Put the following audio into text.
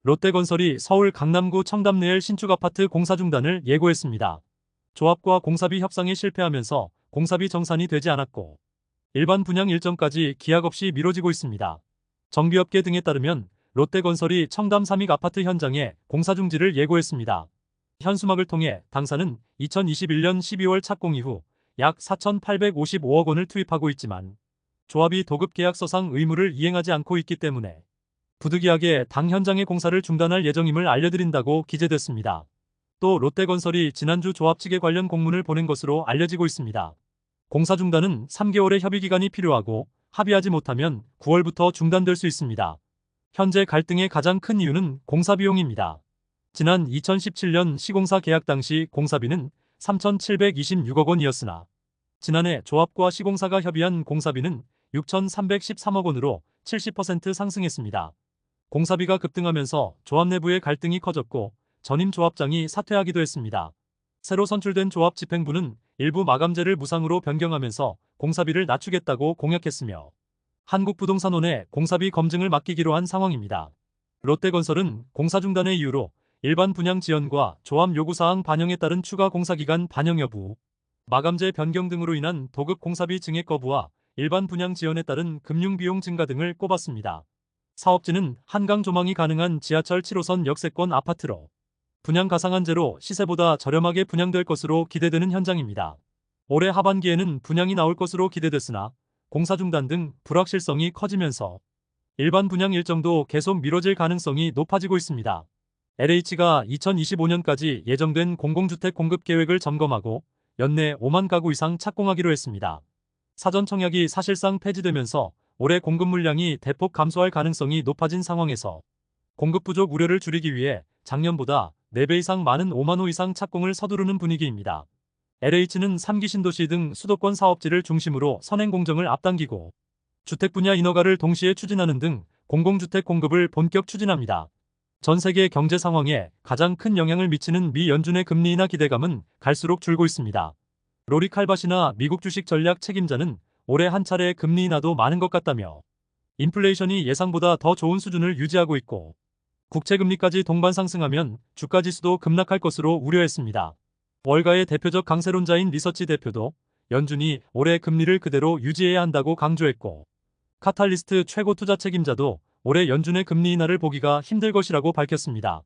롯데건설이 서울 강남구 청담리엘 신축 아파트 공사 중단을 예고했습니다. 조합과 공사비 협상이 실패하면서 공사비 정산이 되지 않았고 일반 분양 일정까지 기약 없이 미뤄지고 있습니다. 정비업계 등에 따르면 롯데건설이 청담 삼익 아파트 현장에 공사 중지를 예고했습니다. 현수막을 통해 당사는 2021년 12월 착공 이후 약 4,855억 원을 투입하고 있지만 조합이 도급계약서상 의무를 이행하지 않고 있기 때문에 부득이하게 당 현장의 공사를 중단할 예정임을 알려드린다고 기재됐습니다. 또 롯데건설이 지난주 조합 측에 관련 공문을 보낸 것으로 알려지고 있습니다. 공사 중단은 3개월의 협의기간이 필요하고 합의하지 못하면 9월부터 중단될 수 있습니다. 현재 갈등의 가장 큰 이유는 공사 비용입니다. 지난 2017년 시공사 계약 당시 공사비는 3,726억 원이었으나 지난해 조합과 시공사가 협의한 공사비는 6,313억 원으로 70% 상승했습니다. 공사비가 급등하면서 조합 내부의 갈등이 커졌고 전임 조합장이 사퇴하기도 했습니다. 새로 선출된 조합 집행부는 일부 마감재를 무상으로 변경하면서 공사비를 낮추겠다고 공약했으며 한국부동산원에 공사비 검증을 맡기기로 한 상황입니다. 롯데건설은 공사 중단의 이유로 일반 분양 지연과 조합 요구사항 반영에 따른 추가 공사기간 반영 여부, 마감재 변경 등으로 인한 도급 공사비 증액 거부와 일반 분양 지연에 따른 금융비용 증가 등을 꼽았습니다. 사업지는 한강 조망이 가능한 지하철 7호선 역세권 아파트로 분양 가상한제로 시세보다 저렴하게 분양될 것으로 기대되는 현장입니다. 올해 하반기에는 분양이 나올 것으로 기대됐으나 공사 중단 등 불확실성이 커지면서 일반 분양 일정도 계속 미뤄질 가능성이 높아지고 있습니다. LH가 2025년까지 예정된 공공주택 공급 계획을 점검하고 연내 5만 가구 이상 착공하기로 했습니다. 사전 청약이 사실상 폐지되면서 올해 공급 물량이 대폭 감소할 가능성이 높아진 상황에서 공급 부족 우려를 줄이기 위해 작년보다 4배 이상 많은 5만 호 이상 착공을 서두르는 분위기입니다. LH는 3기 신도시 등 수도권 사업지를 중심으로 선행 공정을 앞당기고 주택 분야 인허가를 동시에 추진하는 등 공공주택 공급을 본격 추진합니다. 전 세계 경제 상황에 가장 큰 영향을 미치는 미 연준의 금리 인하 기대감은 갈수록 줄고 있습니다. 로리 칼바시나 미국 주식 전략 책임자는 올해 한 차례 금리 인하도 많은 것 같다며 인플레이션이 예상보다 더 좋은 수준을 유지하고 있고 국채금리까지 동반 상승하면 주가지수도 급락할 것으로 우려했습니다. 월가의 대표적 강세론자인 리서치 대표도 연준이 올해 금리를 그대로 유지해야 한다고 강조했고 카탈리스트 최고 투자 책임자도 올해 연준의 금리 인하를 보기가 힘들 것이라고 밝혔습니다.